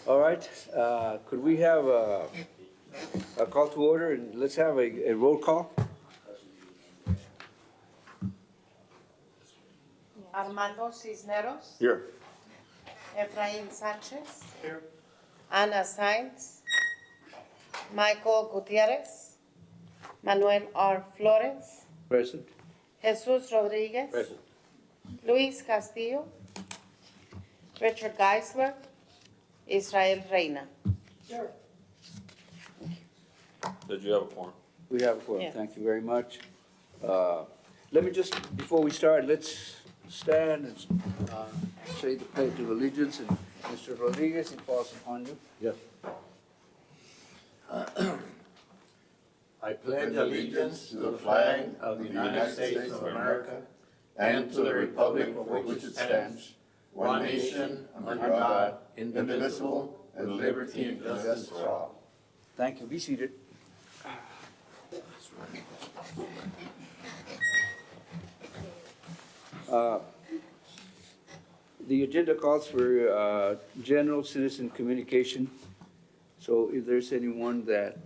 All right, could we have a call to order, and let's have a roll call? Armando Cisneros. Here. Efraín Sánchez. Here. Ana Sainz. Michael Gutierrez. Manuel R. Flores. Present. Jesus Rodriguez. Present. Luis Castillo. Richard Geisler. Israel Reina. Did you have a form? We have a quorum, Yes. thank you very much. Let me just, before we start, let's stand and say the pledge of allegiance, and Mr. Rodriguez, it falls upon you. Yes. I pledge allegiance to the flag of the United States of America and to the republic for which it stands, one nation, under God, indivisible, with liberty and justice for all. Thank you, be seated. The agenda calls for general citizen communication. So if there's anyone that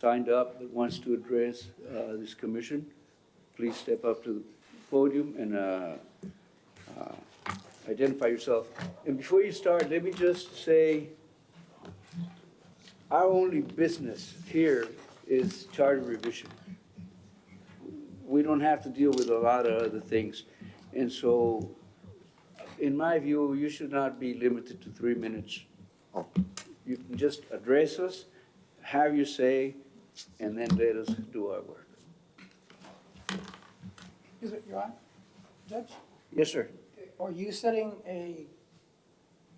signed up that wants to address this commission, please step up to the podium and identify yourself. And before you start, let me just say, our only business here is charter revision. We don't have to deal with a lot of other things. And so, in my view, you should not be limited to 3 minutes. You can just address us, have your say, and then let us do our work. Is it, Your Honor? Judge, Yes, sir. are you setting a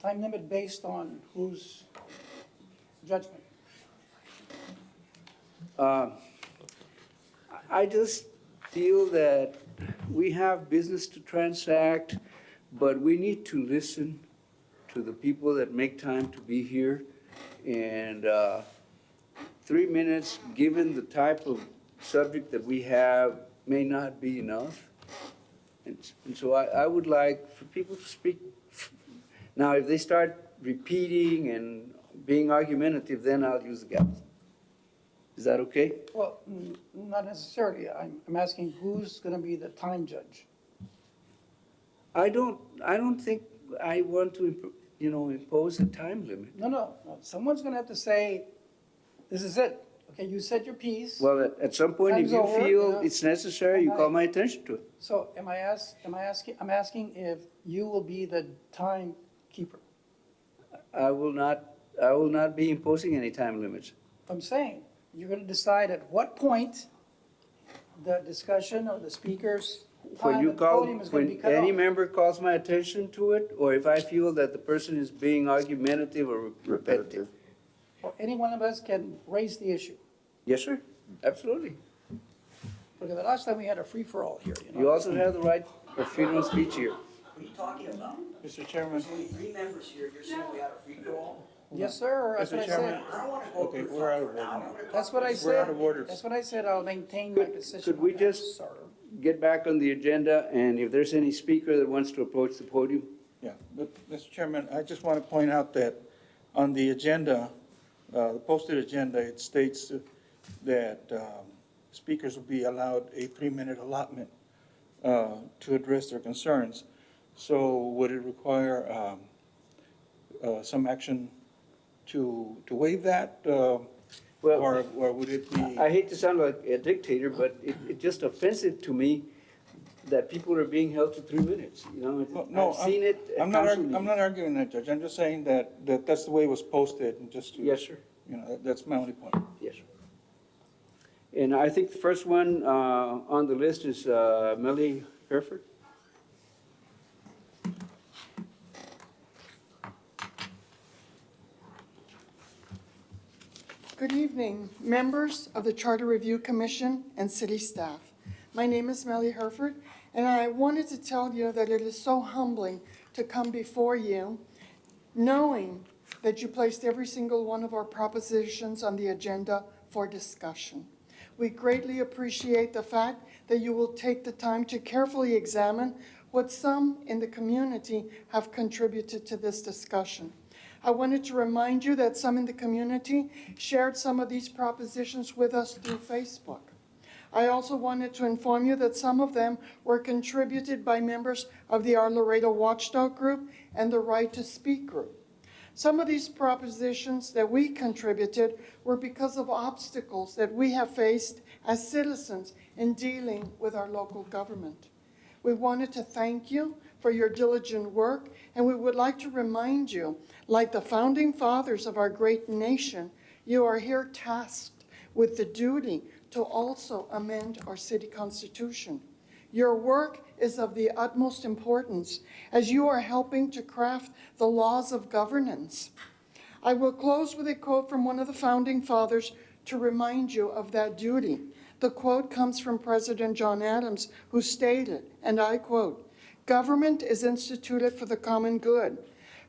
time limit based on whose judgment? I just feel that we have business to transact, but we need to listen to the people that make time to be here. And 3 minutes, given the type of subject that we have, may not be enough. And so I would like for people to speak. Now, if they start repeating and being argumentative, then I'll use the gavel. Is that okay? Well, not necessarily. I'm asking who's going to be the time judge? I don't think I want to, impose a time limit. No. Someone's going to have to say, this is it. Okay, you said your piece. Well, at some point, if Time's you over, feel it's necessary, you call my attention to it. So I'm asking if you will be the timekeeper. I will not be imposing any time limits. I'm saying, you're going to decide at what point the discussion or the speaker's When time you at the call, podium is going to be when cut any off. member calls my attention to it, or if I feel that the person is being argumentative or repetitive. Or any one of us can raise the issue. Yes, sir, absolutely. Because the last time we had a free-for-all here, You also have the right of freedom of speech here. What are you talking about? Mr. Chairman. There's only 3 members here, you're saying we had a free-for-all? Yes, sir, that's what I said. I don't wanna go Okay, too we're far out of for now. order now. We're gonna That's talk what I about- said. We're out of order. That's what I said, I'll maintain my position. Could we on that, just- sir. Get back on the agenda, and if there's any speaker that wants to approach the podium, Yeah, but, Mr. Chairman, I just want to point out that on the agenda, the posted agenda, it states that speakers will be allowed a 3-minute allotment to address their concerns. So would it require some action to waive that? Well, Or would it be? I hate to sound like a dictator, but it's just offensive to me that people are being held to 3 minutes, No, I've seen it I'm constantly. not arguing that, Judge. I'm just saying that that's the way it was posted, and just to. Yes, sir. That's my only point. Yes, sir. And I think the first one on the list is Melly Hereford. Good evening, members of the Charter Review Commission and city staff. My name is Melly Hereford, and I wanted to tell you that it is so humbling to come before you, knowing that you placed every single one of our propositions on the agenda for discussion. We greatly appreciate the fact that you will take the time to carefully examine what some in the community have contributed to this discussion. I wanted to remind you that some in the community shared some of these propositions with us through Facebook. I also wanted to inform you that some of them were contributed by members of the Our Laredo Watchdog Group and the Right to Speak group. Some of these propositions that we contributed were because of obstacles that we have faced as citizens in dealing with our local government. We wanted to thank you for your diligent work, and we would like to remind you, like the founding fathers of our great nation, you are here tasked with the duty to also amend our city constitution. Your work is of the utmost importance as you are helping to craft the laws of governance. I will close with a quote from one of the founding fathers to remind you of that duty. The quote comes from President John Adams, who stated, and I quote, "Government is instituted for the common good,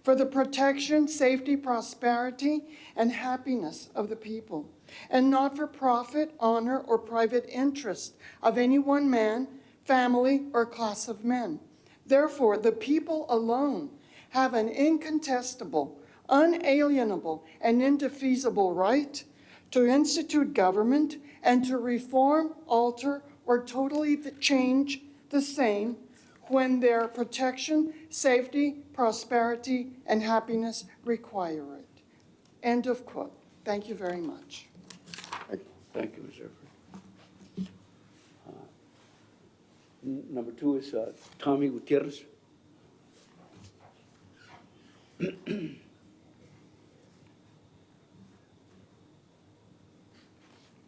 for the protection, safety, prosperity, and happiness of the people, and not for profit, honor, or private interest of any one man, family, or class of men. Therefore, the people alone have an incontestable, unalienable, and indefeasible right to institute government and to reform, alter, or totally change the same when their protection, safety, prosperity, and happiness require it." End of quote. Thank you very much. Thank you, Ms. Erfurt. Number two is Tommy Gutierrez.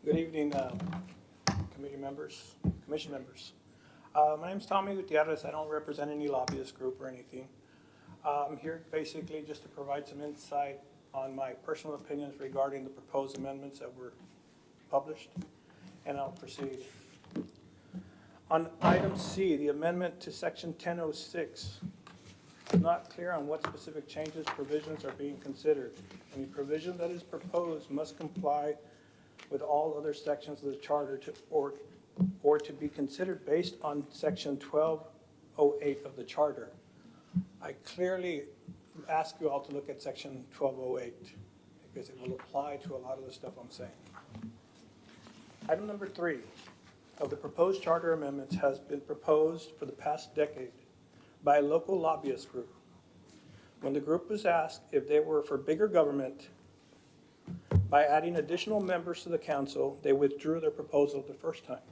Good evening, committee members, commission members. My name's Tommy Gutierrez. I don't represent any lobbyist group or anything. I'm here basically just to provide some insight on my personal opinions regarding the proposed amendments that were published, and I'll proceed. On item C, the amendment to section 1006, I'm not clear on what specific changes, provisions are being considered. Any provision that is proposed must comply with all other sections of the charter or to be considered based on section 1208 of the charter. I clearly ask you all to look at section 1208 because it will apply to a lot of the stuff I'm saying. Item number 3 of the proposed charter amendments has been proposed for the past decade by a local lobbyist group. When the group was asked if they were for bigger government, by adding additional members to the council, they withdrew their proposal the first time.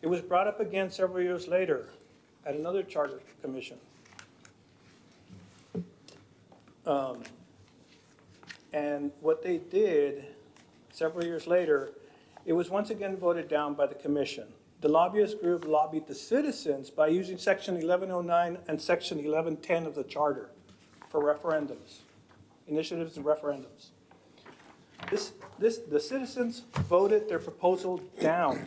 It was brought up again several years later at another charter commission. And what they did several years later, it was once again voted down by the commission. The lobbyist group lobbied the citizens by using section 1109 and section 1110 of the charter for referendums, initiatives and referendums. The citizens voted their proposal down,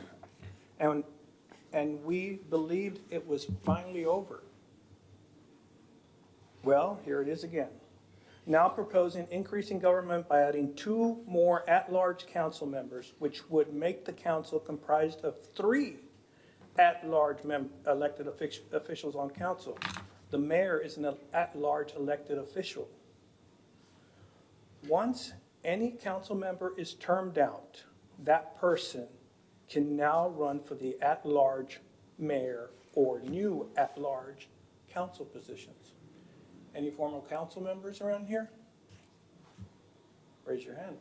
and we believed it was finally over. Well, here it is again. Now proposing increasing government by adding 2 more at-large council members, which would make the council comprised of 3 at-large elected officials on council. The mayor is an at-large elected official. Once any council member is termed out, that person can now run for the at-large mayor or new at-large council positions. Any former council members around here? Raise your hand.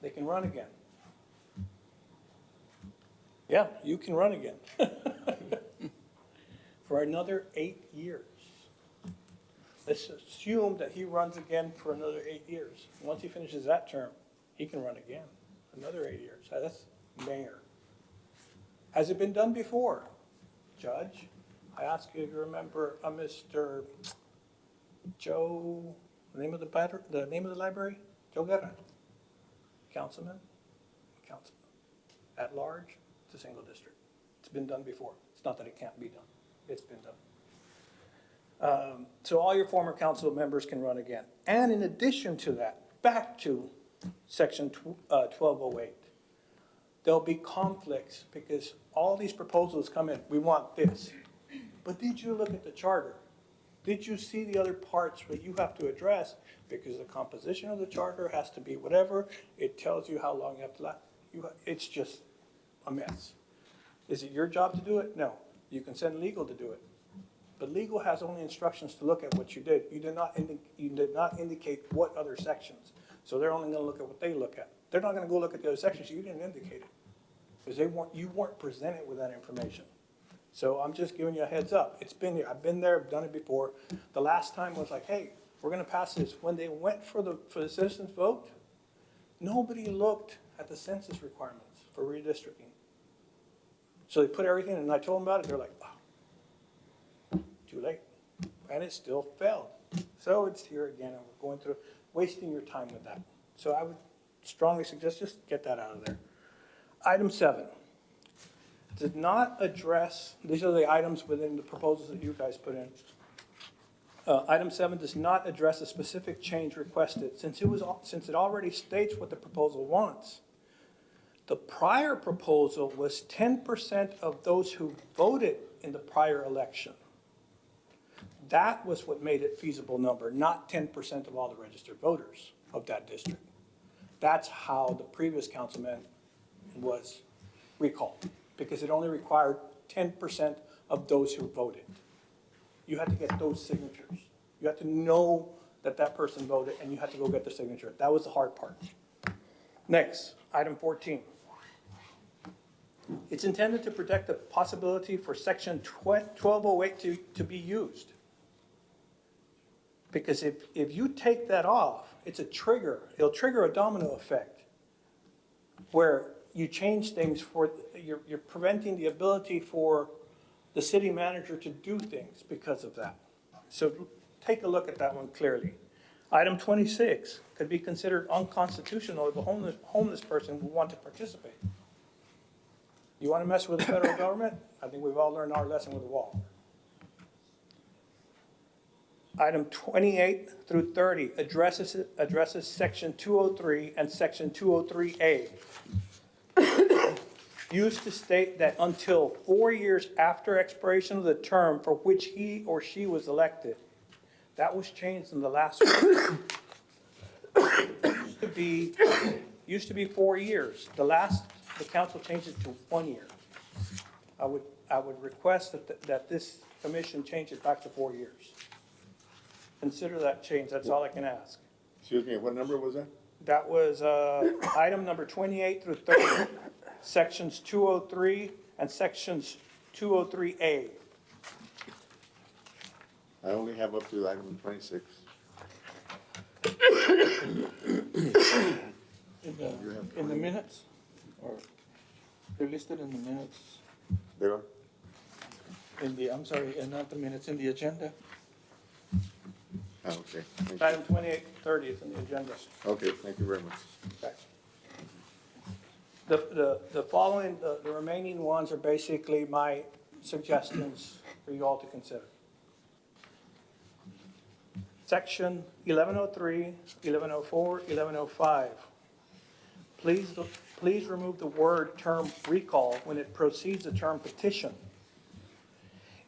They can run again. Yeah, you can run again. For another 8 years. Let's assume that he runs again for another 8 years. Once he finishes that term, he can run again, another 8 years. That's mayor. Has it been done before? Judge, I ask you to remember Mr. Joe, the name of the library? Joe Guerra. Councilman, at large, it's a single district. It's been done before. It's not that it can't be done. It's been done. So all your former council members can run again. And in addition to that, back to section 1208, there'll be conflicts because all these proposals come in, we want this. But did you look at the charter? Did you see the other parts that you have to address? Because the composition of the charter has to be whatever, it tells you how long you have to last. It's just a mess. Is it your job to do it? No. You can send legal to do it. But legal has only instructions to look at what you did. You did not indicate what other sections. So they're only gonna look at what they look at. They're not gonna go look at the other sections, you didn't indicate it. Because you weren't presented with that information. So I'm just giving you a heads up. It's been here, I've been there, I've done it before. The last time was like, hey, we're gonna pass this. When they went for the citizens vote, nobody looked at the census requirements for redistricting. So they put everything, and I told them about it, they're like, oh, too late. And it still failed. So it's here again, and we're going through, wasting your time with that. So I would strongly suggest just get that out of there. Item 7 did not address, these are the items within the proposals that you guys put in. Item 7 does not address a specific change requested, since it already states what the proposal wants. The prior proposal was 10% of those who voted in the prior election. That was what made it feasible number, not 10% of all the registered voters of that district. That's how the previous councilman was recalled, because it only required 10% of those who voted. You had to get those signatures. You had to know that that person voted, and you had to go get their signature. That was the hard part. Next, item 14. It's intended to protect the possibility for section 1208 to be used. Because if you take that off, it's a trigger. It'll trigger a domino effect where you change things for, you're preventing the ability for the city manager to do things because of that. So take a look at that one clearly. Item 26 could be considered unconstitutional if a homeless person would want to participate. You want to mess with the federal government? I think we've all learned our lesson with the wall. Item 28 through 30 addresses section 203 and section 203A. Used to state that until 4 years after expiration of the term for which he or she was elected. That was changed in the last one. Used to be 4 years. The council changed it to 1 year. I would request that this commission change it back to 4 years. Consider that change, that's all I can ask. Excuse me, what number was that? That was item number 28 through 30, sections 203 and sections 203A. I only have up to item 26. In the minutes, or they're listed in the minutes, There are? I'm sorry, not the minutes, in the agenda. Oh, okay. Thank you. Item 28, 30 is in the agenda. Okay, thank you very much. Okay. The following, the remaining ones are basically my suggestions for you all to consider. Section 1103, 1104, 1105. Please remove the word term recall when it precedes the term petition.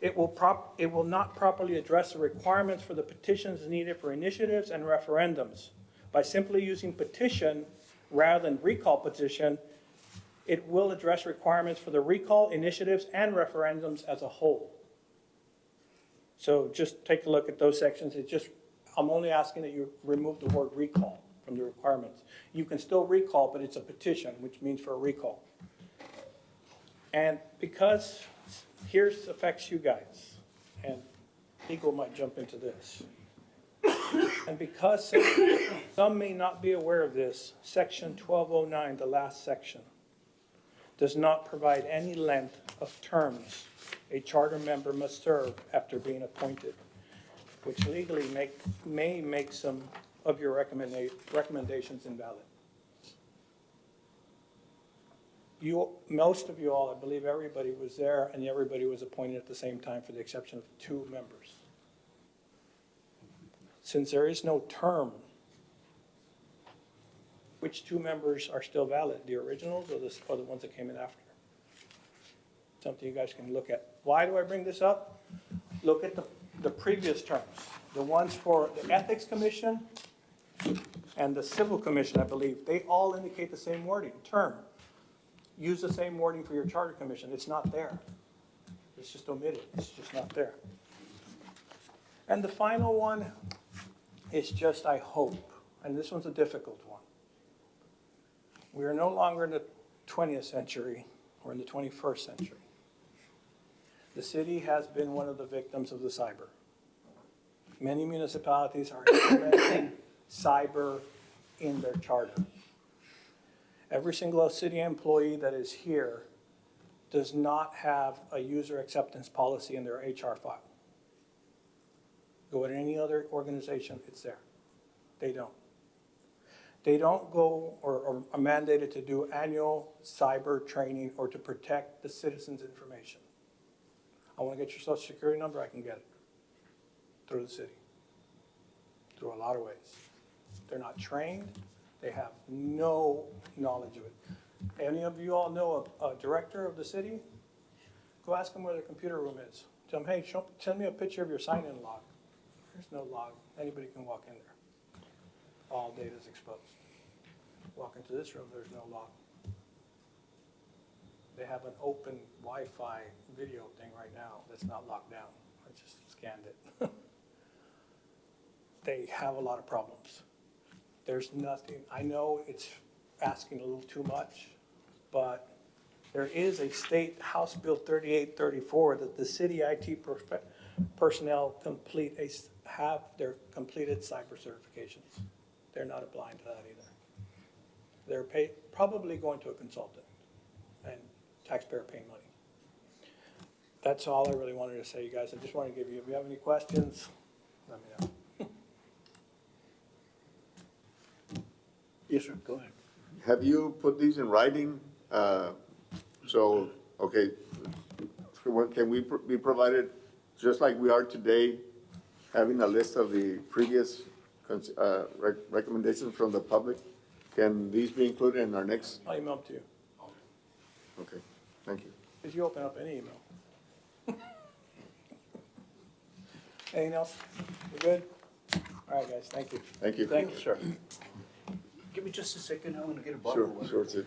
It will not properly address the requirements for the petitions needed for initiatives and referendums. By simply using petition rather than recall petition, it will address requirements for the recall, initiatives, and referendums as a whole. So just take a look at those sections. I'm only asking that you remove the word recall from the requirements. You can still recall, but it's a petition, which means for a recall. And because here's affects you guys, and legal might jump into this. And because some may not be aware of this, section 1209, the last section, does not provide any length of terms a charter member must serve after being appointed, which legally may make some of your recommendations invalid. Most of you all, I believe everybody was there, and everybody was appointed at the same time for the exception of 2 members. Since there is no term, which two members are still valid, the originals or the ones that came in after? Something you guys can look at. Why do I bring this up? Look at the previous terms, the ones for the Ethics Commission and the Civil Commission, I believe. They all indicate the same wording, term. Use the same wording for your Charter Commission. It's not there. It's just omitted. It's just not there. And the final one is just, I hope, and this one's a difficult one. We are no longer in the 20th century or in the 21st century. The city has been one of the victims of the cyber. Many municipalities are implementing cyber in their charter. Every single city employee that is here does not have a user acceptance policy in their HR file. Go to any other organization, it's there. They don't. They don't go or are mandated to do annual cyber training or to protect the citizens' information. I want to get your social security number, I can get it through the city, through a lot of ways. They're not trained, they have no knowledge of it. Any of you all know a director of the city? Go ask them where their computer room is. Tell them, hey, send me a picture of your sign-in log. There's no log. Anybody can walk in there. All data is exposed. Walk into this room, there's no log. They have an open Wi-Fi video thing right now that's not locked down. I just scanned it. They have a lot of problems. There's nothing, I know it's asking a little too much, but there is a state House Bill 3834 that the city IT personnel have their completed cyber certifications. They're not applying to that either. They're probably going to a consultant and taxpayer paying money. That's all I really wanted to say, you guys. I just want to give you, if you have any questions, let me know. Yes, sir, go ahead. Have you put these in writing? So, okay, so what, can we be provided, just like we are today, having a list of the previous recommendations from the public? Can these be included in our next? I'll email them to you. Okay, thank you. If you open up any email. Anything else? We good? All right, guys, thank you. Thank you. Thank you, sir. Give me just a second, I want to get a bottle of water. Sure, sir.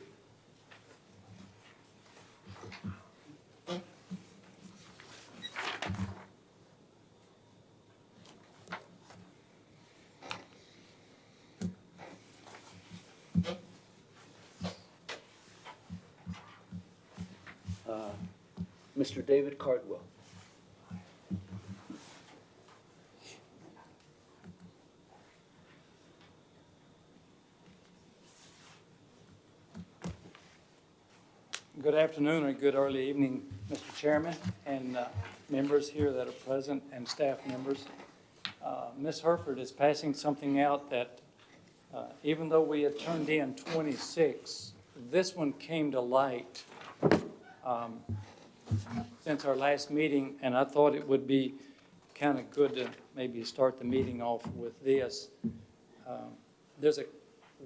Mr. David Cardwell. Good afternoon or good early evening, Mr. Chairman, and members here that are present and staff members. Ms. Herford is passing something out that even though we had turned in 26, this one came to light since our last meeting, and I thought it would be kind of good to maybe start the meeting off with this.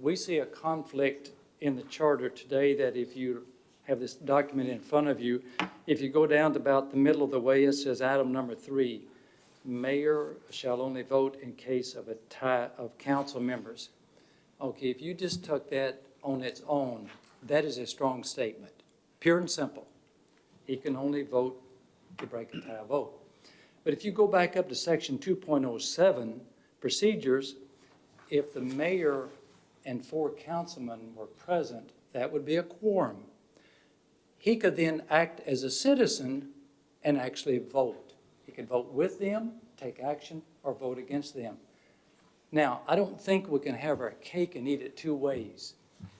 We see a conflict in the charter today that if you have this document in front of you, if you go down to about the middle of the way, it says item number 3, mayor shall only vote in case of a tie of council members. Okay, if you just took that on its own, that is a strong statement, pure and simple. He can only vote to break a tie vote. But if you go back up to section 2.07, procedures, if the mayor and 4 councilmen were present, that would be a quorum. He could then act as a citizen and actually vote. He could vote with them, take action, or vote against them. Now, I don't think we can have our cake and eat it 2 ways.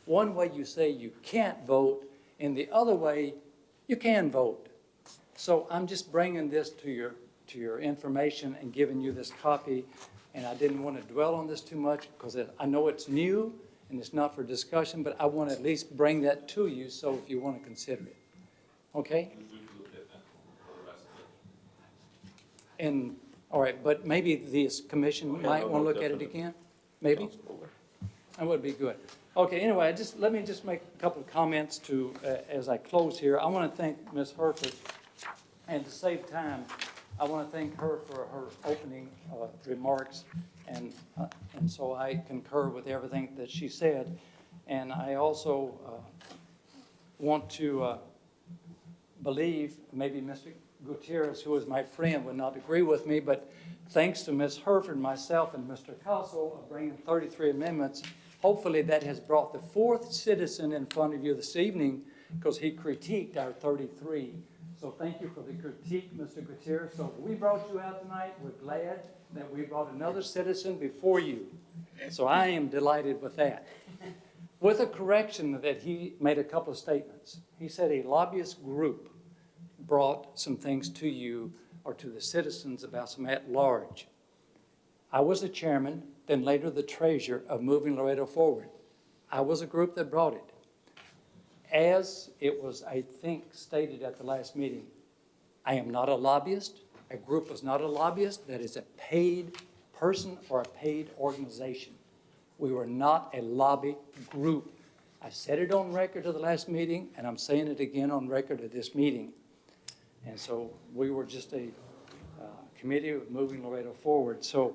One way you say you can't vote, and the other way you can vote. So I'm just bringing this to your information and giving you this copy, and I didn't want to dwell on this too much because I know it's new and it's not for discussion, but I want to at least bring that to you so if you want to consider it. Okay? And, all right, but maybe this commission might want to look at it again? Maybe? That would be good. Okay, anyway, let me just make a couple of comments to, as I close here. I want to thank Ms. Herford, and to save time, I want to thank her for her opening remarks, and so I concur with everything that she said. And I also want to believe, maybe Mr. Gutierrez, who is my friend, would not agree with me, but thanks to Ms. Herford, myself, and Mr. Castle of bringing 33 amendments, hopefully that has brought the fourth citizen in front of you this evening, because he critiqued our 33. So thank you for the critique, Mr. Gutierrez. So we brought you out tonight. We're glad that we brought another citizen before you. So I am delighted with that. With a correction that he made a couple of statements. He said a lobbyist group brought some things to you or to the citizens about some at-large. I was the chairman, then later the treasurer of Moving Laredo Forward. I was a group that brought it. As it was, I think, stated at the last meeting, I am not a lobbyist. A group is not a lobbyist. That is a paid person or a paid organization. We were not a lobby group. I said it on record at the last meeting, and I'm saying it again on record at this meeting. And so we were just a committee of Moving Laredo Forward. So,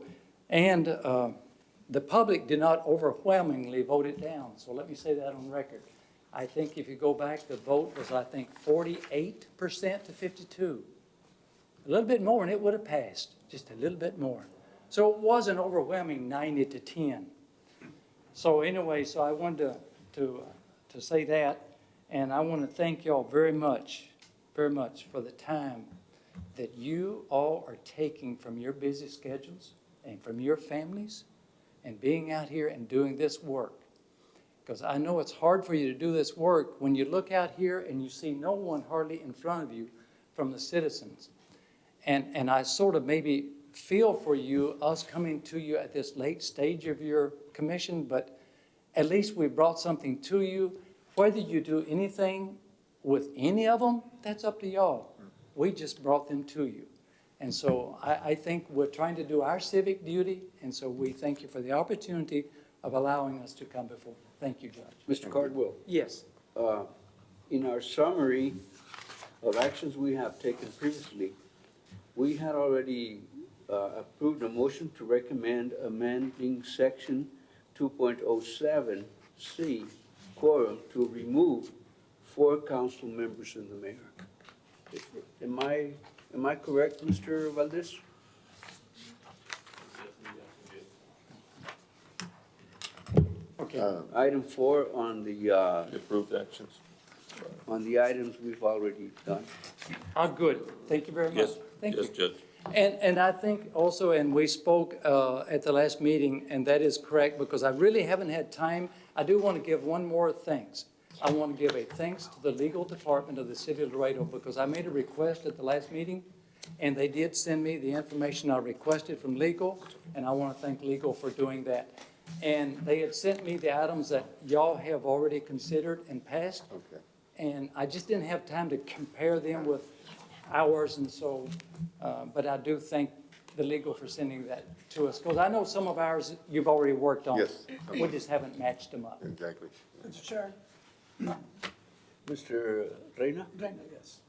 and the public did not overwhelmingly vote it down. So let me say that on record. I think if you go back, the vote was, I think, 48% to 52. A little bit more, and it would have passed, just a little bit more. So it was an overwhelming 90 to 10. So anyway, so I wanted to say that, and I want to thank y'all very much for the time that you all are taking from your busy schedules and from your families and being out here and doing this work. Because I know it's hard for you to do this work when you look out here and you see no one hardly in front of you from the citizens. And I sort of maybe feel for you, us coming to you at this late stage of your commission, but at least we brought something to you. Whether you do anything with any of them, that's up to y'all. We just brought them to you. And so I think we're trying to do our civic duty, and so we thank you for the opportunity of allowing us to come before. Thank you, Judge. Mr. Cardwell, Yes. in our summary of actions we have taken previously, we had already approved a motion to recommend amending section 2.07C quorum to remove 4 council members and the mayor. Am I correct, Mr. Valdez? Okay. Item 4 on the The approved actions. items we've already done. Good. Thank you very much. Yes, Thank yes, you. Judge. And I think also, and we spoke at the last meeting, and that is correct, because I really haven't had time. I do want to give one more thanks. I want to give a thanks to the legal department of the city of Laredo, because I made a request at the last meeting, and they did send me the information I requested from legal, and I want to thank legal for doing that. And they had sent me the items that y'all have already considered and passed. Okay. And I just didn't have time to compare them with ours, and so, but I do thank the legal for sending that to us, because I know some of ours you've already worked on. Yes. We just haven't matched them up. Exactly. Mr. Chair, Mr. Reyna? Brenda, yes.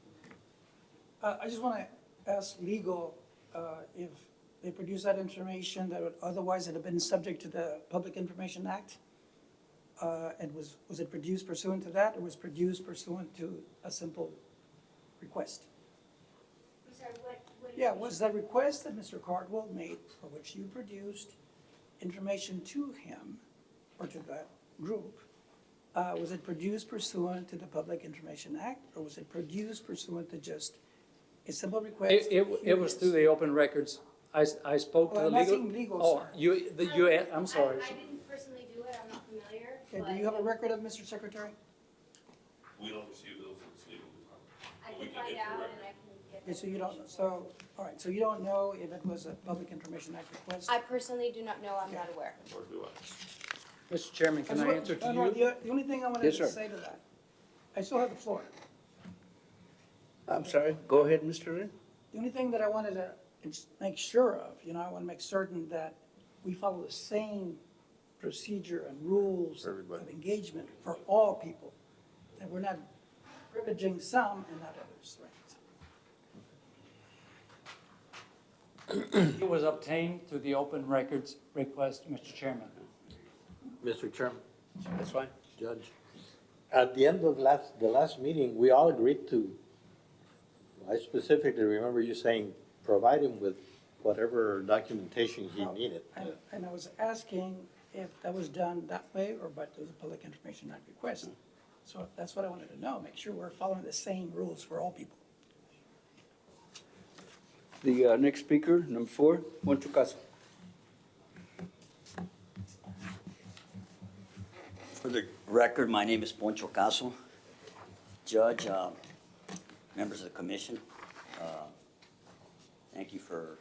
I just want to ask legal if they produce that information that would otherwise have been subject to the Public Information Act? And was it produced pursuant to that, or was produced pursuant to a simple request? I'm sorry, what? Yeah, was that request that Mr. Cardwell made, for which you produced information to him or to that group, was it produced pursuant to the Public Information Act, or was it produced pursuant to just a simple request? It was through the open records. I spoke to Well, the I'm legal. asking legal, Oh, sir. I'm sorry. I didn't personally do it, I'm not familiar. Okay, do but you have a record of Mr. Secretary? We don't receive those in this legal department. I We can can find get you a out record. and I can get. Okay, so you that don't, information. all right, so you don't know if it was a Public Information Act request? I personally do not know, I'm not aware. Or do I? Mr. Chairman, can I answer to No, you? the only thing I wanted Yes, to sir. say to that, I still have the floor. I'm sorry, go ahead, Mr. Reyna. The only thing that I wanted to make sure of, I want to make certain that we follow the same procedure and rules of Everybody. engagement for all people, that we're not privileging some and not others, right? It was obtained through the open records request, Mr. Chairman. Mr. Chairman, That's fine. Judge, at the end of the last meeting, we all agreed to, I specifically remember you saying, provide him with whatever documentation he needed. And I was asking if that was done that way or by the Public Information Act request. So that's what I wanted to know, make sure we're following the same rules for all people. The next speaker, number 4, Poncho Caso. For the record, my name is Poncho Caso. Judge, members of the commission, thank you for,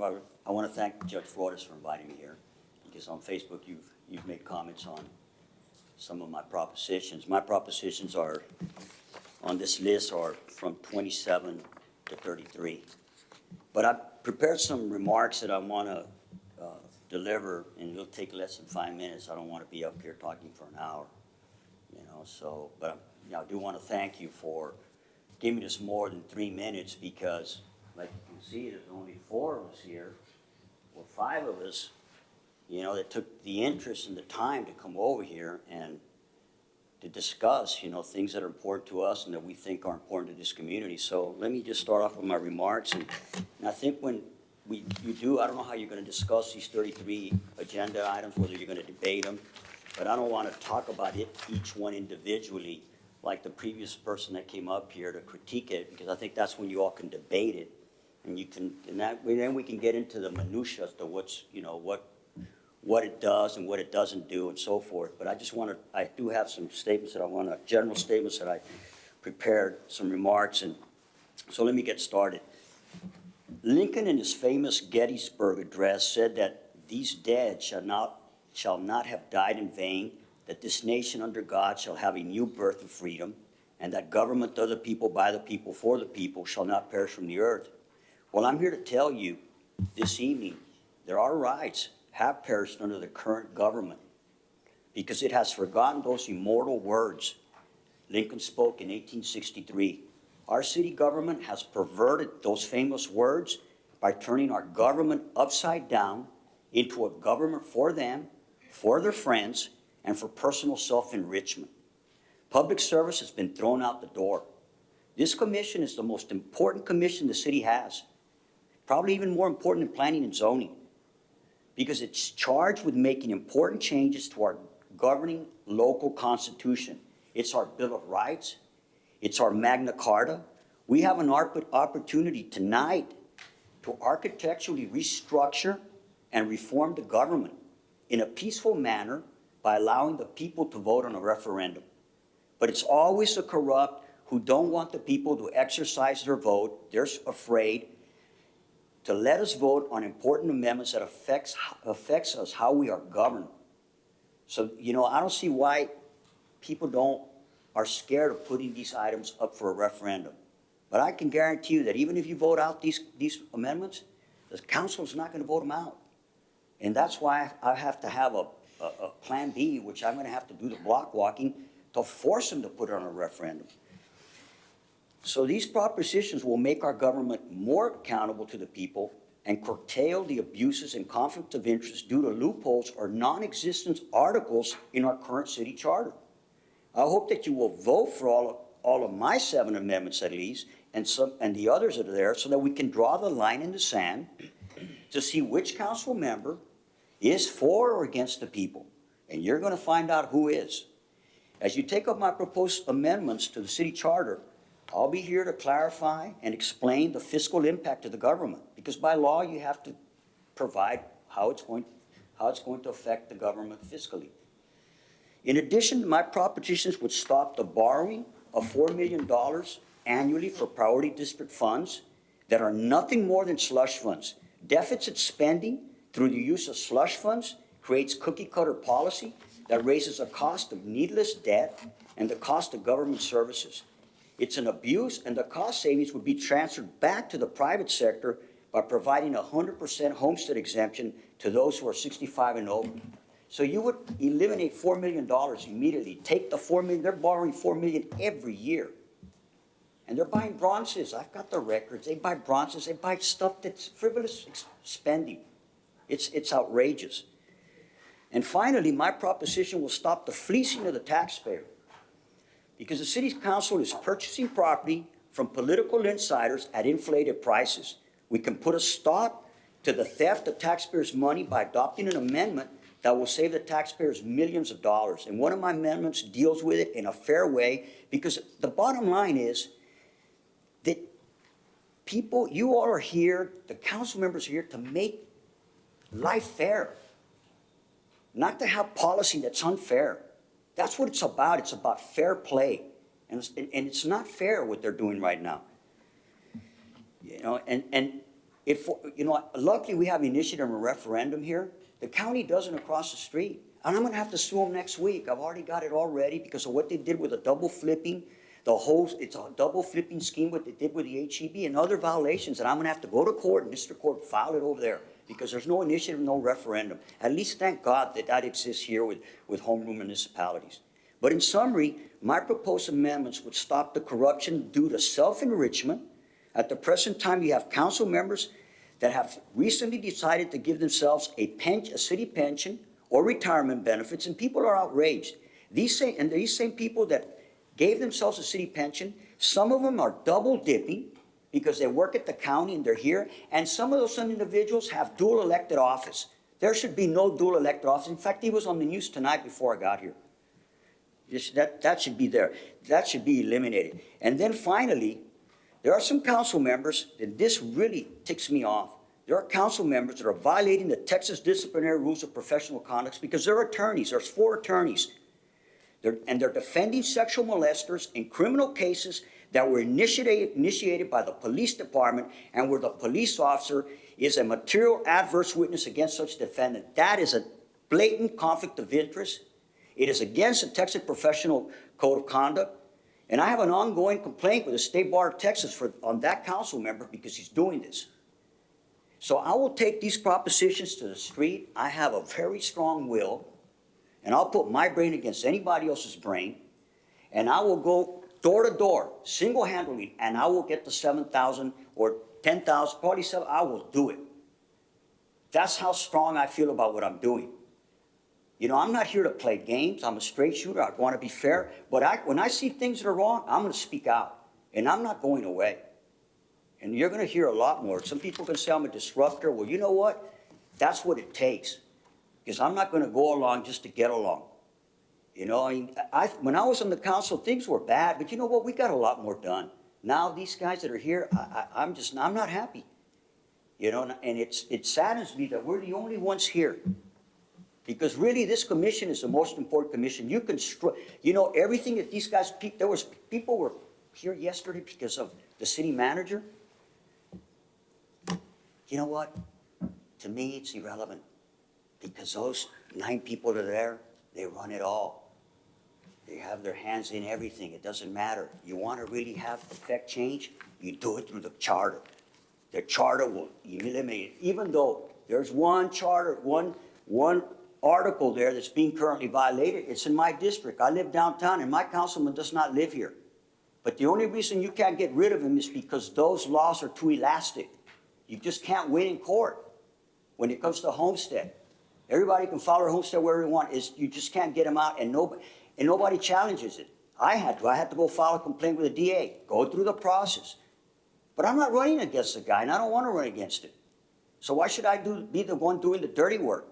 I want to thank Judge Flores for inviting me here, because on Facebook you've made comments on some of my propositions. My propositions are, on this list, are from 27 to 33. But I've prepared some remarks that I want to deliver, and it'll take less than 5 minutes. I don't want to be up here talking for an hour, so, but I do want to thank you for giving us more than 3 minutes, because like you can see, there's only 4 of us here, or 5 of us, that took the interest and the time to come over here and to discuss, things that are important to us and that we think are important to this community. So let me just start off with my remarks. And I think when you do, I don't know how you're going to discuss these 33 agenda items, whether you're going to debate them, but I don't want to talk about each one individually like the previous person that came up here to critique it, because I think that's when you all can debate it, and then we can get into the minutiae as to what it does and what it doesn't do and so forth. But I do have some statements general statements that I prepared, some remarks, and so let me get started. Lincoln, in his famous Gettysburg Address, said that these dead shall not have died in vain, that this nation under God shall have a new birth of freedom, and that government of the people, by the people, for the people, shall not perish from the earth. Well, I'm here to tell you this evening, there are rights have perished under the current government, because it has forgotten those immortal words Lincoln spoke in 1863. Our city government has perverted those famous words by turning our government upside down into a government for them, for their friends, and for personal self-enrichment. Public service has been thrown out the door. This commission is the most important commission the city has, probably even more important than planning and zoning, because it's charged with making important changes to our governing local constitution. It's our Bill of Rights. It's our Magna Carta. We have an opportunity tonight to architecturally restructure and reform the government in a peaceful manner by allowing the people to vote on a referendum. But it's always the corrupt who don't want the people to exercise their vote. They're afraid to let us vote on important amendments that affects us, how we are governed. So, I don't see why people are scared of putting these items up for a referendum. But I can guarantee you that even if you vote out these amendments, the council is not going to vote them out. And that's why I have to have a plan B, which I'm going to have to do the block walking to force them to put it on a referendum. So these propositions will make our government more accountable to the people and curtail the abuses and conflicts of interest due to loopholes or non-existent articles in our current city charter. I hope that you will vote for all of my 7 amendments at least, and the others that are there, so that we can draw the line in the sand to see which council member is for or against the people. And you're going to find out who is. As you take up my proposed amendments to the city charter, I'll be here to clarify and explain the fiscal impact of the government, because by law you have to provide how it's going to affect the government fiscally. In addition, my propositions would stop the borrowing of $4 million annually for priority district funds that are nothing more than slush funds. Deficit spending through the use of slush funds creates cookie-cutter policy that raises the cost of needless debt and the cost of government services. It's an abuse, and the cost savings would be transferred back to the private sector by providing 100% homestead exemption to those who are 65 and over. So you would eliminate $4 million immediately. Take the $4 million, they're borrowing $4 million every year. And they're buying bronzes. I've got the records. They buy bronzes. They buy stuff that's frivolous spending. It's outrageous. And finally, my proposition will stop the fleecing of the taxpayer. Because the city council is purchasing property from political insiders at inflated prices. We can put a stop to the theft of taxpayers' money by adopting an amendment that will save the taxpayers millions of dollars. And one of my amendments deals with it in a fair way, because the bottom line is that people, you all are here, the council members are here to make life fair, not to have policy that's unfair. That's what it's about. It's about fair play. And it's not fair what they're doing right now. You know, and if, you know, luckily we have initiative and a referendum here. The county doesn't across the street. And I'm gonna have to sue them next week. I've already got it all ready because of what they did with the double flipping. It's a double flipping scheme, what they did with the HEB and other violations. And I'm gonna have to go to court, and district court, file it over there. Because there's no initiative, no referendum. At least thank God that that exists here with home rule municipalities. But in summary, my proposed amendments would stop the corruption due to self-enrichment. At the present time, you have council members that have recently decided to give themselves a city pension or retirement benefits, and people are outraged. These same people that gave themselves a city pension, some of them are double dipping, because they work at the county and they're here, and some of those individuals have dual elected office. There should be no dual elected office. In fact, he was on the news tonight before I got here. That should be there. That should be eliminated. And then finally, there are some council members, and this really ticks me off. There are council members that are violating the Texas disciplinary rules of professional conduct because they're attorneys. There's 4 attorneys. They're defending sexual molesters in criminal cases that were initiated by the police department, and where the police officer is a material adverse witness against such defendant. That is a blatant conflict of interest. It is against the Texas Professional Code of Conduct. And I have an ongoing complaint with the State Bar of Texas on that council member because he's doing this. So I will take these propositions to the street. I have a very strong will, and I'll put my brain against anybody else's brain, and I will go door to door, single-handedly, and I will get the 7,000 or 10,000, probably 7, I will do it. That's how strong I feel about what I'm doing. You know, I'm not here to play games. I'm a straight shooter. I want to be fair. But when I see things that are wrong, I'm going to speak out. And I'm not going away. And you're going to hear a lot more. Some people can say I'm a disruptor. Well, you know what? That's what it takes. Because I'm not going to go along just to get along. You know, I mean, when I was on the council, things were bad. But you know what? We got a lot more done. Now these guys that are here, I'm not happy. You know, and it saddens me that we're the only ones here. Because really, this commission is the most important commission. You can, you know, everything that these guys, people were here yesterday because of the city manager. You know what? To me, it's irrelevant. Because those 9 people that are there, they run it all. They have their hands in everything. It doesn't matter. You want to really have effect change, you do it through the charter. The charter will eliminate it. Even though there's one charter, one article there that's being currently violated. It's in my district. I live downtown, and my councilman does not live here. But the only reason you can't get rid of him is because those laws are too elastic. You just can't win in court when it comes to homestead. Everybody can file their homestead wherever they want. You just can't get them out, and nobody challenges it. I had to go file a complaint with the DA, go through the process. But I'm not running against the guy, and I don't want to run against him. So why should I be the one doing the dirty work?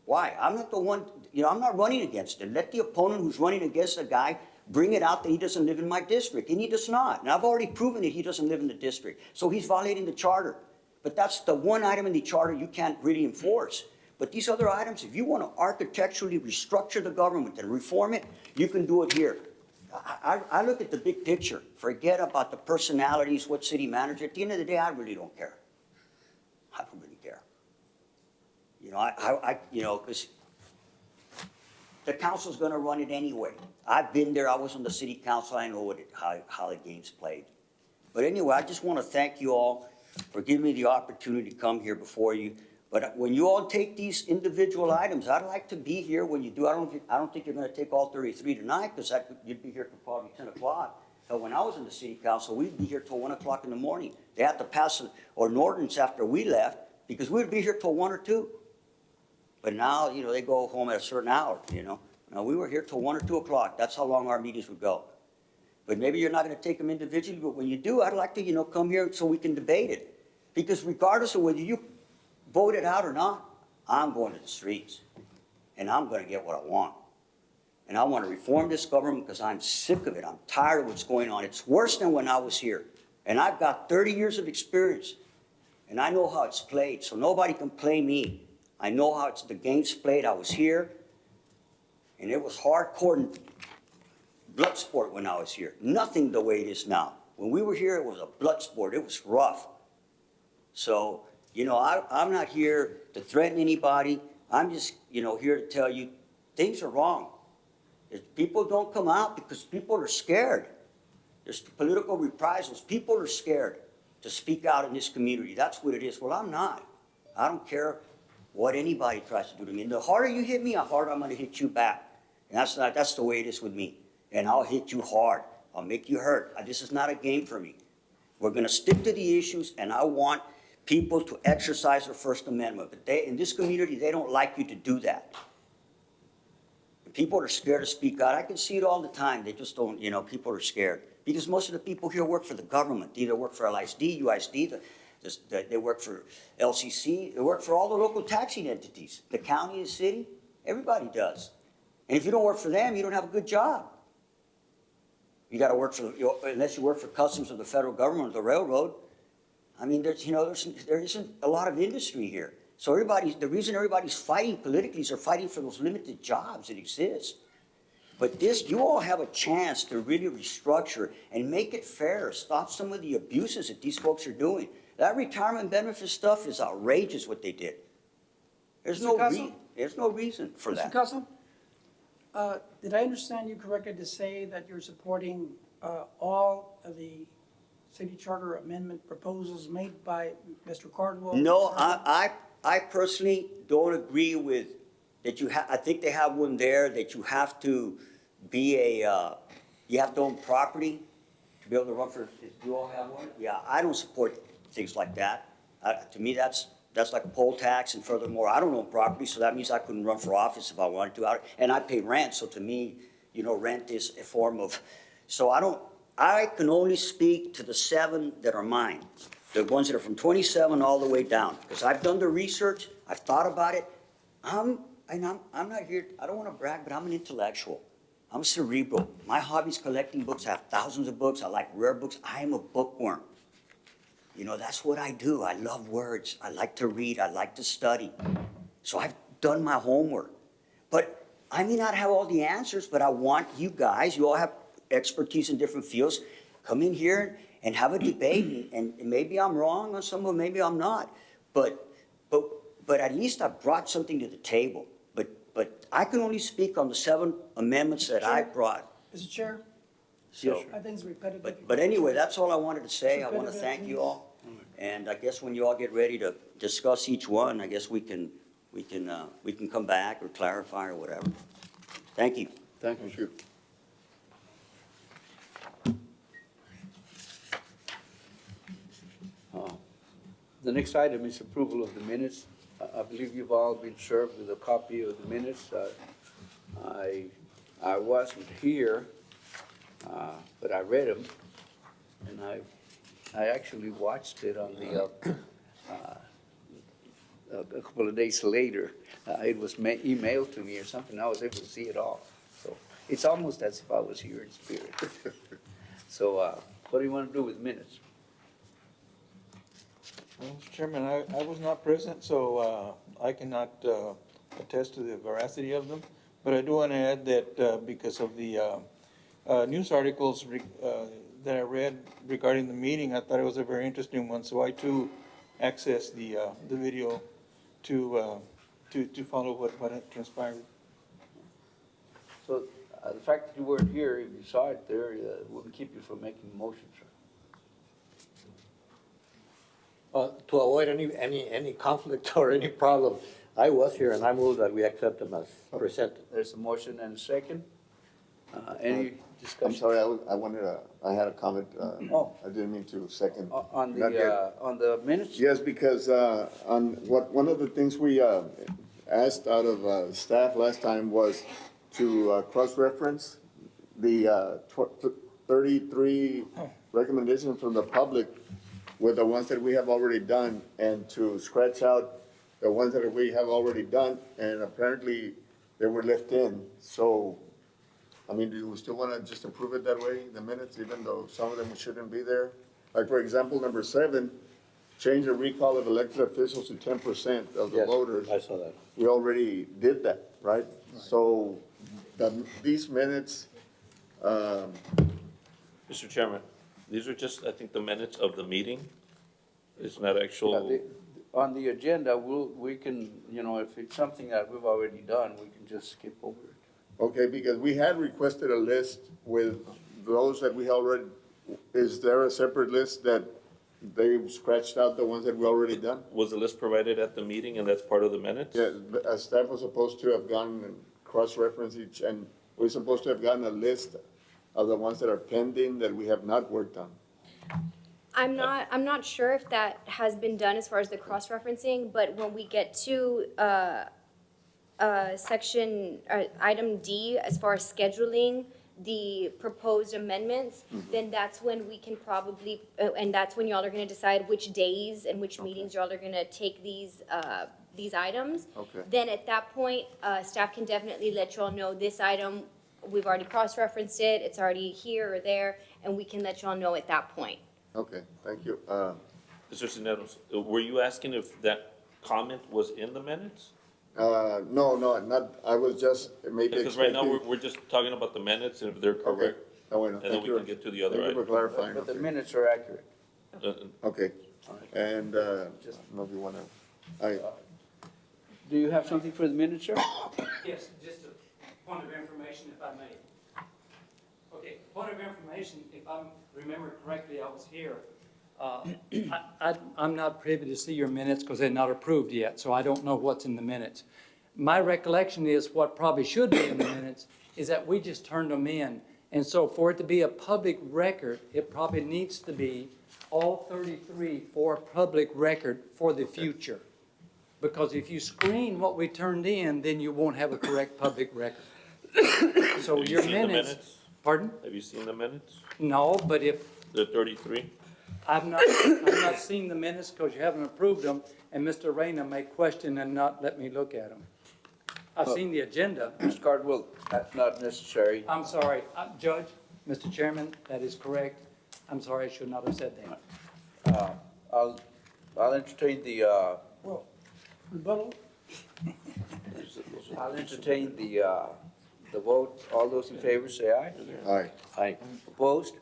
Why? I'm not the one, you know, I'm not running against him. Let the opponent who's running against the guy bring it out that he doesn't live in my district, and he does not. And I've already proven that he doesn't live in the district. So he's violating the charter. But that's the one item in the charter you can't really enforce. But these other items, if you want to architecturally restructure the government and reform it, you can do it here. I look at the big picture. Forget about the personalities, what city manager. At the end of the day, I really don't care. I don't really care. You know, you know, because the council's going to run it anyway. I've been there. I was on the city council. I know how the game's played. But anyway, I just want to thank you all for giving me the opportunity to come here before you. But when you all take these individual items, I'd like to be here when you do. I don't think you're gonna take all 33 tonight, because you'd be here till probably 10 o'clock. Hell, when I was in the city council, we'd be here till 1 o'clock in the morning. They had to pass an ordinance after we left, because we'd be here till 1 or 2. But now, they go home at a certain hour, Now, we were here till 1 or 2 o'clock. That's how long our meetings would go. But maybe you're not gonna take them individually, but when you do, I'd like to, come here so we can debate it. Because regardless of whether you vote it out or not, I'm going to the streets. And I'm gonna get what I want. And I wanna reform this government because I'm sick of it. I'm tired of what's going on. It's worse than when I was here. And I've got 30 years of experience. And I know how it's played, so nobody can play me. I know how the game's played. I was here, and it was hardcore and blood sport when I was here. Nothing the way it is now. When we were here, it was a blood sport. It was rough. So, I'm not here to threaten anybody. I'm just, here to tell you things are wrong. If people don't come out because people are scared. There's political reprisals. People are scared to speak out in this community. That's what it is. Well, I'm not. I don't care what anybody tries to do to me. And the harder you hit me, the harder I'm gonna hit you back. And that's the way it is with me. And I'll hit you hard. I'll make you hurt. This is not a game for me. We're gonna stick to the issues, and I want people to exercise their First Amendment. But in this community, they don't like you to do that. People are scared to speak out. I can see it all the time. They just don't, people are scared. Because most of the people here work for the government. They either work for LISD, UISD, they work for LCC, they work for all the local taxing entities. The county, the city, everybody does. And if you don't work for them, you don't have a good job. You gotta work for, unless you work for customs of the federal government or the railroad. I mean, there isn't a lot of industry here. So the reason everybody's fighting politically is they're fighting for those limited jobs that exist. But you all have a chance to really restructure and make it fair, stop some of the abuses that these folks are doing. That retirement benefit stuff is outrageous what they did. There's no reason for that. Mr. Castle, did I understand you correctly to say that you're supporting all of the city charter amendment proposals made by Mr. Cardwell? No, I personally don't agree with that. I think they have one there that you have to be you have to own property to be able to run for. Do you all have one? Yeah, I don't support things like that. To me, that's like a poll tax, and furthermore, I don't own property, so that means I couldn't run for office if I wanted to. And I pay rent, so to me, rent is a form of. So I can only speak to the 7 that are mine, the ones that are from 27 all the way down, because I've done the research, I've thought about it. I'm not here, I don't want to brag, but I'm an intellectual. I'm cerebral. My hobby's collecting books. I have thousands of books. I like rare books. I am a bookworm. That's what I do. I love words. I like to read. I like to study. So I've done my homework. But I may not have all the answers, but I want you guys, you all have expertise in different fields, come in here and have a debate. And maybe I'm wrong on some of them, maybe I'm not. But at least I brought something to the table. But I can only speak on the 7 amendments that I brought. Mr. Chair? So, I think it's repetitive. but anyway, that's all I wanted to say. I want to thank you all. And I guess when you all get ready to discuss each one, I guess we can come back or clarify or whatever. Thank you. Thank you. The next item is approval of the minutes. I believe you've all been served with a copy of the minutes. I wasn't here, but I read them, and I actually watched it on a couple of days later. It was emailed to me or something. I was able to see it all. So it's almost as if I was here in spirit. So what do you want to do with minutes? Well, Mr. Chairman, I was not present, so I cannot attest to the veracity of them. But I do want to add that because of the news articles that I read regarding the meeting, I thought it was a very interesting one. So I too accessed the video to follow what had transpired. So the fact that you weren't here, if you saw it there, wouldn't keep you from making motions, sir. To avoid any conflict or any problem, I was here and I move that we accept them as presented. There's a motion and a second. Any I'm discussion? sorry, I had a comment. Oh. I didn't mean to second. On Not yet. on the minutes? Yes, because one of the things we asked out of staff last time was to cross-reference the 33 recommendations from the public with the ones that we have already done, and to scratch out the ones that we have already done, and apparently they were left in. So, I mean, do we still want to just approve it that way, the minutes, even though some of them shouldn't be there? Like, for example, number 7, change the recall of elected officials to 10% of the Yes, voters. I saw that. We already did that, right? So, these minutes, Mr. Chairman, these are just, I think, the minutes of the meeting. It's not Yeah, actual, On the agenda, we can, you know, if it's something that we've already done, we can just skip over it. okay, because we had requested a list with those that we already, is there a separate list that they scratched out the ones that we already done? was the list provided at the meeting and that's part of the minutes? Yeah, staff was supposed to have gone and cross-referenced each, and we're supposed to have gotten a list of the ones that are pending that we have not worked on. I'm not sure if that has been done as far as the cross-referencing, but when we get to, section, item D, as far as scheduling the proposed amendments, then that's when we can probably, and that's when y'all are gonna decide which days and which meetings y'all are gonna take these items. Okay. Then at that point, staff can definitely let y'all know this item, we've already cross-referenced it, it's already here or there, and we can let y'all know at that point. Okay, thank you. Mr. Cisneros, were you asking if that comment was in the minutes? No, not, I was just maybe Because right now, expecting. we're just talking about the minutes and if they're Okay, correct, oh, bueno, and then thank we you. can get to the other Thank you for item. clarifying. But the Okay. minutes are accurate. Okay, and, I don't know if you wanna, Do you have something for the minutes, sir? Yes, just a point of information, if I may. Okay, point of information, if I remember correctly, I was here. I'm not privy to see your minutes because they're not approved yet, so I don't know what's in the minutes. My recollection is what probably should be in the minutes is that we just turned them in. And so for it to be a public record, it probably needs to be all 33 for public record for the future. Because if you screen what we turned in, then you won't have a correct public record. So Have you your seen the minutes. minutes? Pardon? Have you seen the minutes? No, but if, The 33? I've not seen the minutes because you haven't approved them, and Mr. Reyna may question and not let me look at them. I've seen the agenda. Ms. Cardwell, that's not necessary. I'm sorry, Judge, Mr. Chairman, that is correct. I'm sorry, I should not have said that. I'll entertain the, Well, rebuttal? I'll entertain the vote. All those in favor say aye. aye. Aye. Opposed?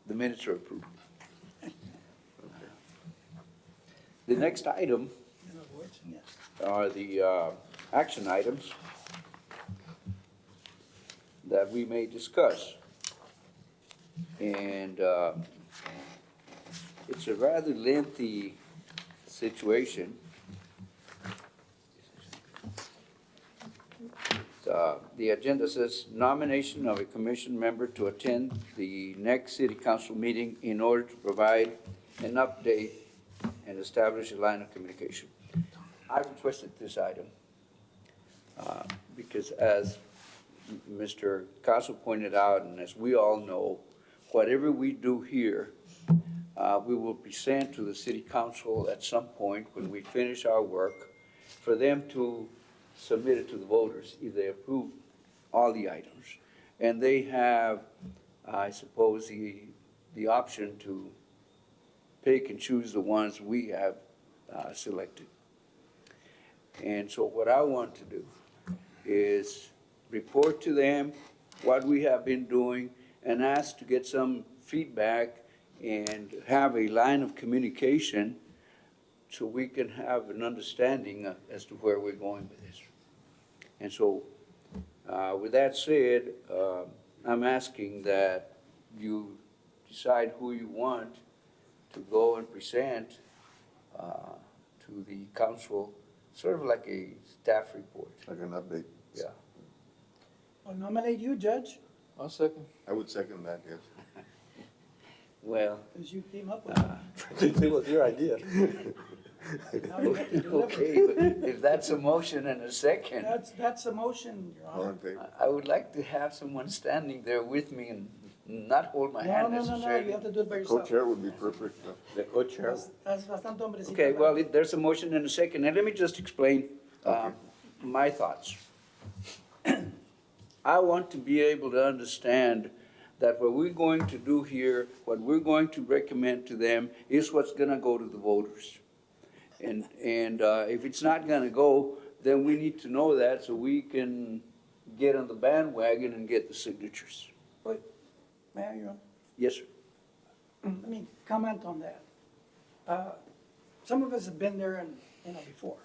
The minutes are approved. The next item In other words, yes. are the action items that we may discuss. And it's a rather lengthy situation. The agenda says nomination of a commission member to attend the next city council meeting in order to provide an update and establish a line of communication. I requested this item because as Mr. Caso pointed out, and as we all know, whatever we do here, we will present to the city council at some point when we finish our work for them to submit it to the voters if they approve all the items. And they have, I suppose, the option to pick and choose the ones we have selected. And so what I want to do is report to them what we have been doing and ask to get some feedback and have a line of communication so we can have an understanding as to where we're going with this. And so, with that said, I'm asking that you decide who you want to go and present to the council, sort of like a staff report. Like an update. Yeah. I'll nominate you, Judge, I'll second. I would second that, yes. Well, because you came up with it. It was your idea. Now you have to deliver. okay, but if that's a motion and a second, That's a motion, Your All in Honor. favor? I would like to have someone standing there with me and not hold my No, hand no, no, no, necessarily. you have to do it by yourself. Co-chair would be perfect. The co-chair. That's bastante hombrecito. Okay, well, there's a motion and a second, and let me just explain Okay. my thoughts. I want to be able to understand that what we're going to do here, what we're going to recommend to them is what's gonna go to the voters. And if it's not gonna go, then we need to know that so we can get on the bandwagon and get the signatures. Wait, Mayor, Your Honor, Yes, sir. let me comment on that. Some of us have been there and, before,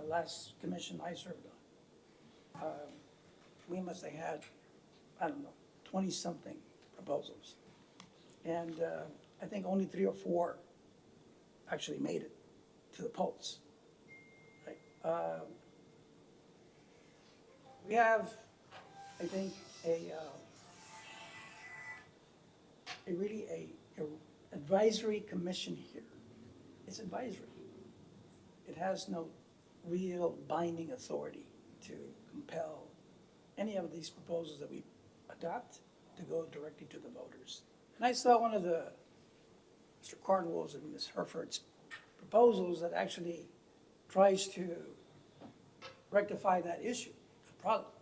last commission I served on. We must have had, I don't know, 20-something proposals. And I think only 3 or 4 actually made it to the polls. Right? We have, I think, a advisory commission here. It's advisory. It has no real binding authority to compel any of these proposals that we adopt to go directly to the voters. And I saw one of Mr. Cardwell's and Ms. Herford's proposals that actually tries to rectify that issue, the problem.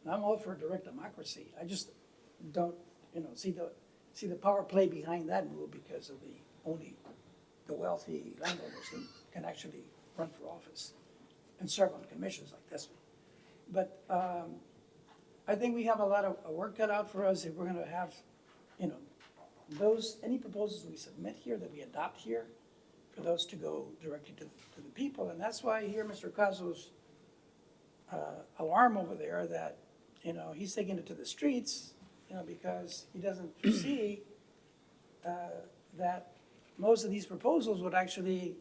And I'm all for direct democracy. I just don't, see the power play behind that move because of only the wealthy landowners who can actually run for office and serve on commissions like this one. But I think we have a lot of work cut out for us if we're gonna have, any proposals we submit here, that we adopt here, for those to go directly to the people. And that's why I hear Mr. Caso's alarm over there that, he's taking it to the streets, because he doesn't foresee that most of these proposals would actually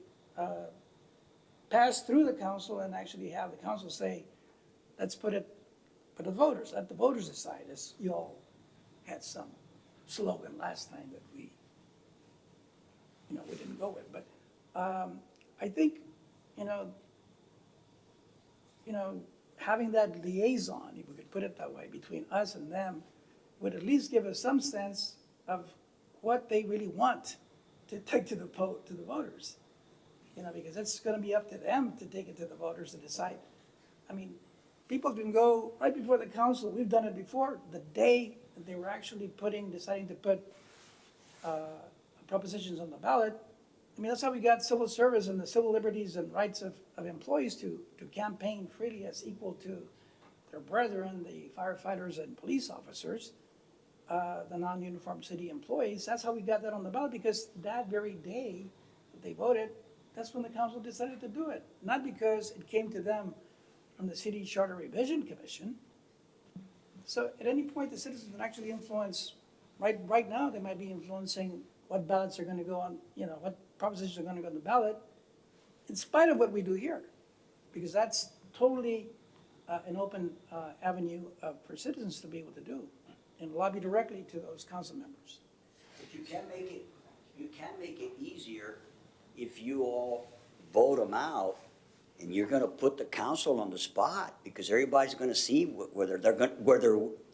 pass through the council and actually have the council say, let's put it for the voters, let the voters decide, as you all had some slogan last time that we didn't go with. But I think, having that liaison, if we could put it that way, between us and them, would at least give us some sense of what they really want to take to the voters. Because it's gonna be up to them to take it to the voters to decide. I mean, people can go right before the council, we've done it before, the day that they were actually deciding to put propositions on the ballot. I mean, that's how we got civil service and the civil liberties and rights of employees to campaign freely as equal to their brethren, the firefighters and police officers, the non-uniform city employees. That's how we got that on the ballot, because that very day that they voted, that's when the council decided to do it. Not because it came to them from the City Charter Revision Commission. So at any point, the citizens can actually influence, right now, they might be influencing what ballots are gonna go on, what propositions are gonna go on the ballot, in spite of what we do here. Because that's totally an open avenue for citizens to be able to do, and lobby directly to those council members. But you can make it easier if you all vote them out, and you're gonna put the council on the spot, because everybody's gonna see whether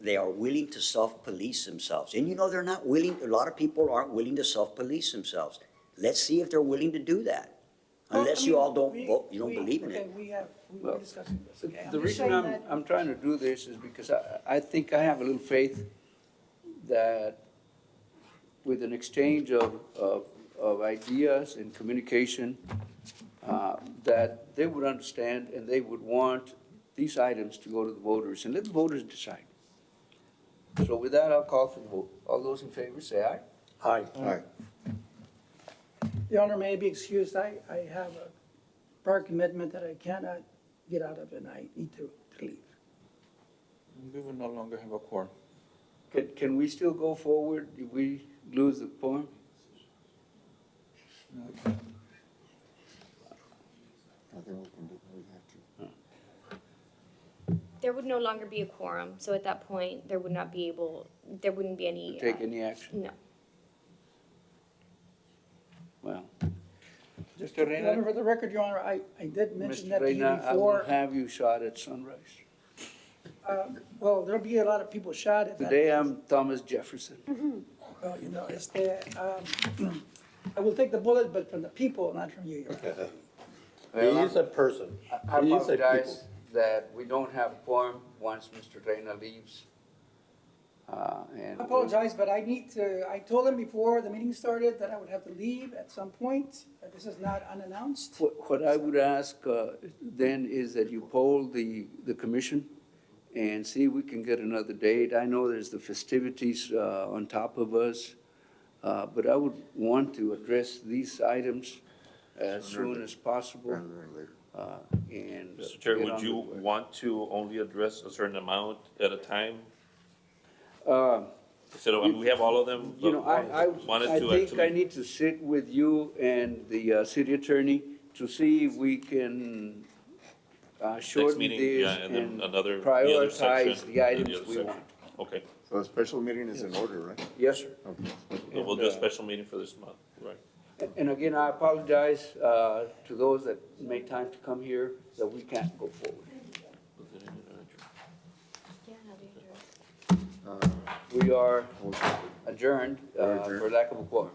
they are willing to self-police themselves. And they're not willing, a lot of people aren't willing to self-police themselves. Let's see if they're willing to do that. Unless you all don't vote, you don't believe in it. Okay, we're discussing this, okay? I'm The just reason saying that- I'm trying to do this is because I think I have a little faith that with an exchange of ideas and communication, that they would understand and they would want these items to go to the voters, and let the voters decide. So with that, I'll call for the vote. All those in favor, say aye. Aye. Aye. Your Honor, may I be excused? I have a prior commitment that I cannot get out of, and I need to leave. We will no longer have a quorum. Can we still go forward if we lose the quorum? There would no longer be a quorum, so at that point, there wouldn't be any. Take any action? No. Well, Mr. Reyna? For the record, Your Honor, I did mention Mr. that to you Reyna, I will before. have you shot at sunrise. Well, there'll be a lot of people shot at that. Today, I'm Thomas Jefferson. Well, I will take the bullet, but from the people, not from you, Your Honor. He is a person. I He is a apologize people. that we don't have quorum once Mr. Reyna leaves. And I apologize, but I told him before the meeting started that I would have to leave at some point. This is not unannounced. What I would ask then is that you poll the commission and see if we can get another date. I know there's the festivities on top of us, but I would want to address these items as soon as possible. And Mr. Chair, get would on you with it. want to only address a certain amount at a time? Uh, Instead of, I mean, we have all of them. You know, but I wanted to think I actually- need to sit with you and the city attorney to see if we can shorten meeting, this yeah, and then another- and the other prioritize section, the and the items other we section. want. Okay, So a special meeting is in order, right? Yes, sir. so we'll do a special meeting for this month, right? And again, I apologize to those that made time to come here, that we can't go forward. Yeah, how do you address? We are adjourned for lack of a quorum.